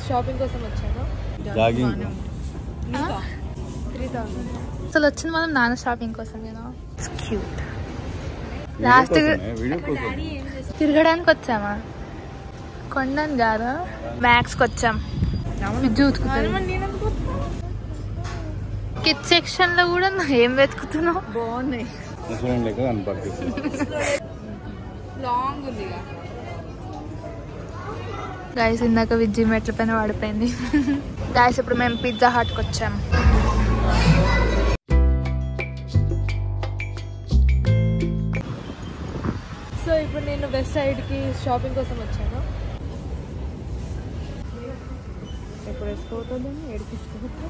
Shopping కోసం వచ్చాను. Jogging అసలు వచ్చింది మనం నాన్న షాపింగ్ కోసం కదా. క్యూట్. లాస్ట్ తిరగడానికి వచ్చామా? కొండని కాదా, మ్యాక్స్కి వచ్చాం. కిడ్స్ సెక్షన్ లో కూడా ఏం వెతుకుతున్నావు? బాగున్నాయి. లాంగ్ ఉంది గాయస్. ఇందాక విజ్జి మెట్ల పైన పడిపోయింది. గాయస్ ఇప్పుడు మేము పిజ్జా హట్కి వచ్చాం. సో ఇప్పుడు నేను వెస్ట్ సైడ్కి షాపింగ్ కోసం వచ్చాను. ఎప్పుడు వేసుకోవద్దు, ఏడికి వేసుకోవద్దు,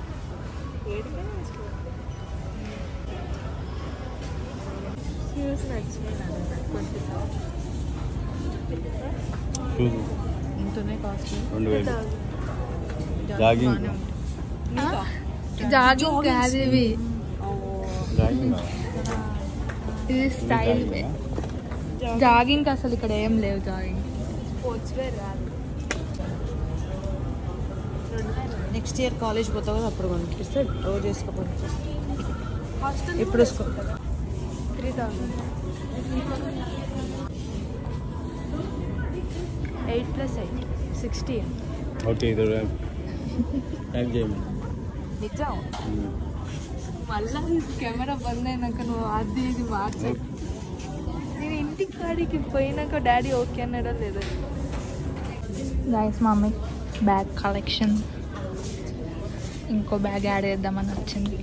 ఏడికైనా వేసుకోవద్దు. షూస్ నచ్చినాయి ఇంతనే కాస్ట్. జాగింగ్ జాగింగ్ కాదు ఇవి, ఇది స్టైల్. జాగింగ్ అసలు ఇక్కడ ఏం లేవు. జాగింగ్ స్పోర్ట్స్ వేర్ రాదు. నెక్స్ట్ ఇయర్ కాలేజ్ పోతావు కదా, అప్పుడు కొనిపిస్తే రోజు వేసుకోపోతే. ఇప్పుడు 3000 8 + 8 60. ఓకే ఇది టైప్ చేయండి. నిజం. మళ్ళా కెమెరా బంద్ అయినాక నువ్వు అది ఇది మార్చు. నేను ఇంటికి కాడికి పోయినాక డాడీ ఓకే అన్నాడో లేదో. Guys mummy bag collection. ఇంకో బ్యాగ్ యాడ్ చేద్దామని వచ్చింది.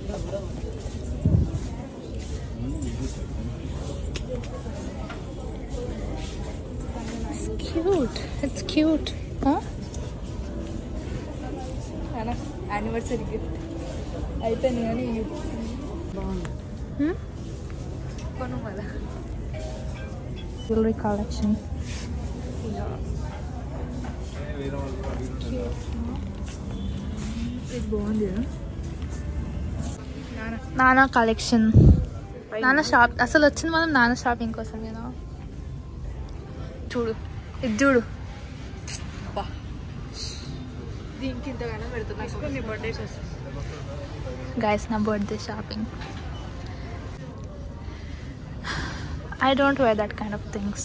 Cute. It's cute. Anniversary gift అయిపోయింది కానీ బాగుంది. కొను మళ్ళా. Jewellery collection. ఇది బాగుంది. నానా కలెక్షన్. నాన్న షాప్ అసలు వచ్చింది మనం నాన్న షాపింగ్ కోసం కదా. చూడు ఇది చూడు. దీనికి ఇంతగానో పెడుతున్నా. నీ బర్త్డే గైస్ నా birthday shopping. I don't wear that kind of things.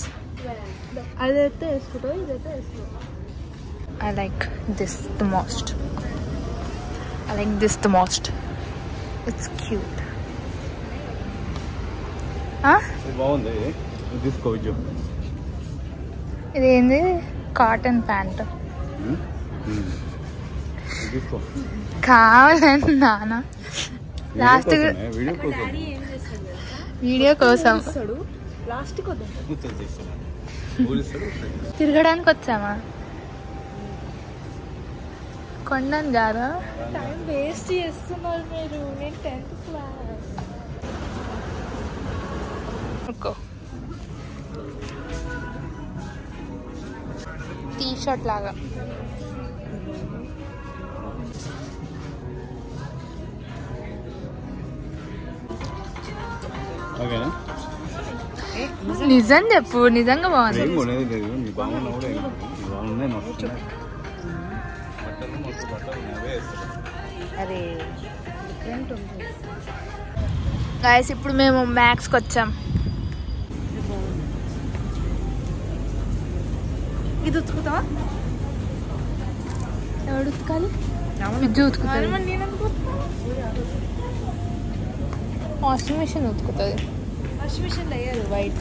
అదైతే వేసుకుంటావు, ఇదైతే వేసుకో. I like this the most. I like this the most. It's cute. బాగుంది. తీసుకోవచ్చు. ఇదేంది? Cotton pant. కావాలని నాన్న లాస్ట్ వీడియో కోసం తిరగడానికి వచ్చామా? కొండని కాదా. టైం వేస్ట్ చేస్తున్నారు మీరు. నేను 10th క్లాస్. టీ షర్ట్ లాగా. ఓకేనా? నిజం చెప్పు, నిజంగా బాగుంది. అరే డిఫరెంట్ ఉంది. గైస్ ఇప్పుడు మేము మ్యాక్స్కి వచ్చాం. ఇది ఉతుకుతావా? ఎవడు ఉతకాలి? విజ్జు ఉతుకుతుంది. వాషింగ్ మిషన్ ఉతుకుతుంది. వాషింగ్ మిషన్ వేయరు వైట్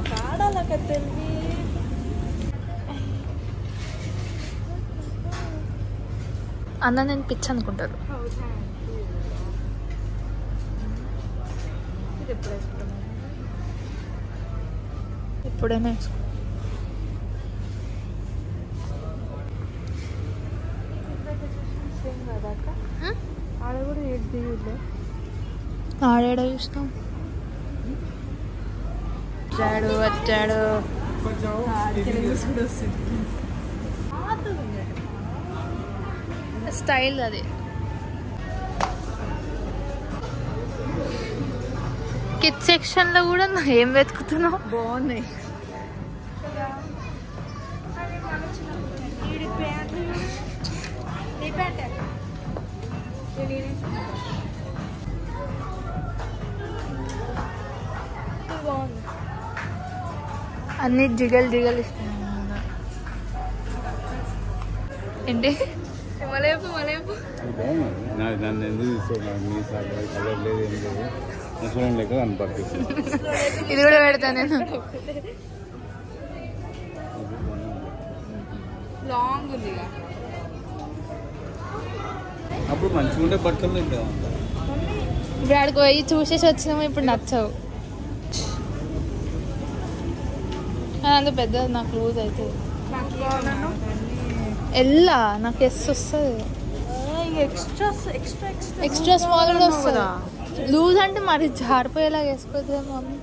కాడాలక తెలివి. అన్న నేను పిచ్చి అనుకుంటారు. ఇది ఎప్పుడు వేసుకుంటాను? ఎప్పుడైనా వేసుకో. ఆడ కూడా ఏడు దిగులే. ఆడేడ చూస్తాం. వచ్చాడు వచ్చాడు. స్టైల్ అది. కిడ్స్ సెక్షన్ లో కూడా ఏం వెతుకుతున్నావు? బాగున్నాయి. ప్యాంటే బాగుంది. అన్ని జిగల్ జిగల్ ఇస్తున్నాను ఏంటి మలేపు మలేపు బాగుంది. నన్ను ఎందుకు తీసుకోవాలి? మీ కలర్ లేదు, ఏం లేదు, ముసలం లేక కనపడుతుంది. ఇది కూడా పెడతా నేను. లాంగ్ ఉంది. అప్పుడు మంచిగా ఉండే బట్టలు ఇప్పుడు ఆడికి పోయి చూసేసి వచ్చినాము. ఇప్పుడు నచ్చవు. అంత పెద్దది నాకు లూజ్ అవుతుంది. ఎల్లా నాకు ఎస్ వస్తుంది. ఎక్స్ట్రా స్మాల్ కూడా వస్తుంది. లూజ్ అంటే మరి జారిపోయేలాగా వేసుకోవద్దు మమ్మీ.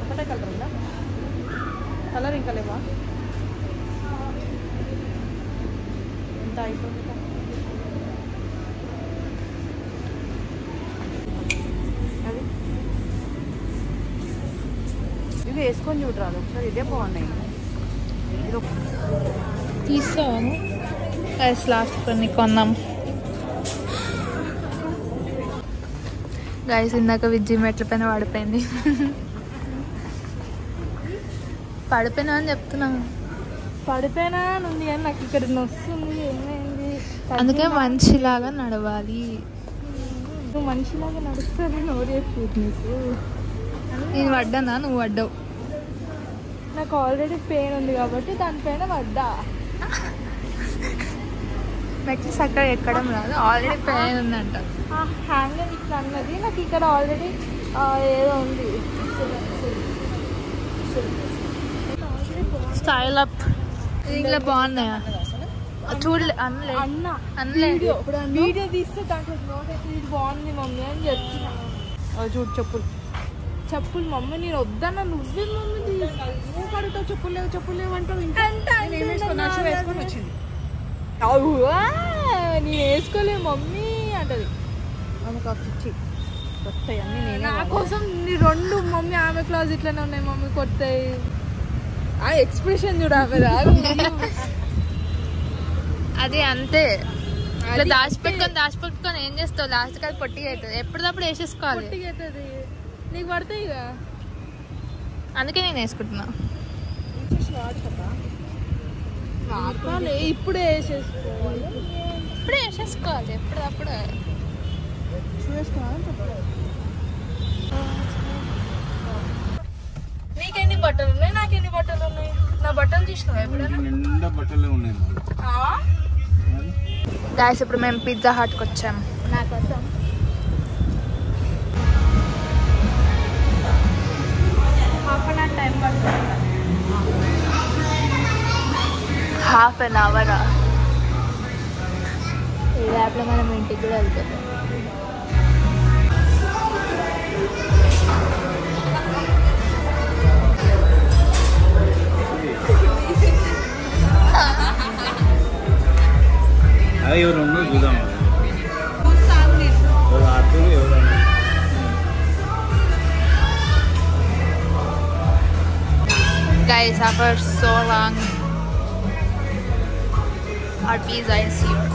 ఒకటే కలర్ ఉందా? కలర్ ఇంకా లేవా? ఎంత అయిపోయింది? అది ఇది వేసుకొని చూడరాదు ఒకసారి. ఇదే బాగున్నాయి. తీసాను లాస్ట్ కొన్ని కొన్నాం. గైస్ ఇందాక విజ్జి మెట్ల పైన పడిపోయింది. పడిపోయినా అని చెప్తున్నాను. పడిపోయినా ఉంది కానీ నాకు ఇక్కడ నొస్తుంది. ఏమైంది? అందుకే మనిషిలాగా నడవాలి. నువ్వు మనిషిలాగా నడుస్తాను. నోరేస్తుంది నీకు. నేను పడ్డానా? నువ్వు పడ్డావు. నాకు ఆల్రెడీ పెయిన్ ఉంది కాబట్టి దానిపైన పడ్డా. మెట్లు చక్కగా ఎక్కడం రాదు. ఆల్రెడీ పెయిన్ ఉందంట. హ్యాంగర్ ఇట్లా అన్నది నాకు ఇక్కడ ఆల్రెడీ ఏదో ఉంది. స్టైల్ అప్ ఇంకా బాగున్నాయా? చూడలే అనలే అనలే. వీడియో తీస్తే దాంట్లో ఇది బాగుంది మమ్మీ అని చెప్తున్నా. చూడు చెప్పులు చెప్పులు మమ్మీ నేను వద్దన్నా. నువ్వే మమ్మీ పడుతావు. చెప్పులు లేవు చెప్పులు లేవు అంటావు. వేసుకొని వచ్చింది. నేను వేసుకోలే మమ్మీ అంటది. ఆమెకు పిచ్చి కొత్తవి అన్నీ నేనే నా కోసం నీ రెండు మమ్మీ ఆమె క్లాజెట్లోనే ఉన్నాయి మమ్మీ కొత్తవి. ఆ ఎక్స్ప్రెషన్ చూడ అది అంతే. ఇట్లా దాచిపెట్టుకొని ఏం చేస్తావు? లాస్ట్ అది పొట్టిగా అవుతుంది. ఎప్పటికప్పుడు వేసేసుకోవాలి. అవుతుంది. నీకు పడతాయి ఇక. అందుకే నేను వేసుకుంటున్నా. ఇప్పుడే వేసేసుకోవాలి. ఎప్పటికప్పుడు నీకెన్ని బట్టలు ఉన్నాయి? నాకెన్ని బట్టలు ఉన్నాయి? నా బట్టలు చూసినావా ఎప్పుడైనా? నిండా బట్టలే ఉన్నాయి. గాయ్స్ ఇప్పుడు మేము పిజ్జా హట్కి వచ్చాము. నా కోసం హాఫ్ టైం పడుతుంది. హాఫ్ అన్ అవరా? ఈ యాప్లో మనం ఇంటికి కూడా వెళ్తాం. అదే ఎవరు ఉండో చూద్దాం. అర్థం ఎవరన్నా Guys, after so long, our pizza is here.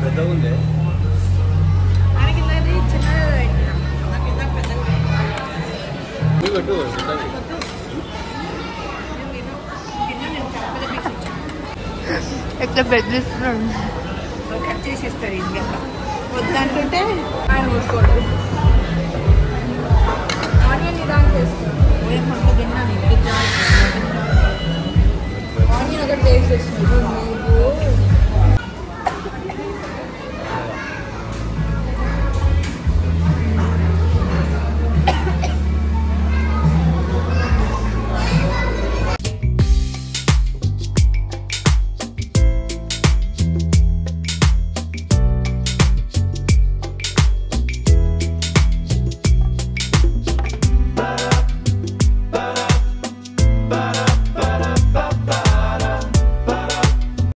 పెద్దగా ఉంది. పెట్టు ఎట్లా బెదిరిస్తున్నాడు. కట్ చేసి ఇస్తారు. ఇంకా వద్దంటుంటే ఆయన చూసుకోండి. ఆనియన్ నిదానం చేసుకోండి. తిన్నాను. ఆనియన్ ఒకటి టేస్ట్ చేస్తున్నాడు.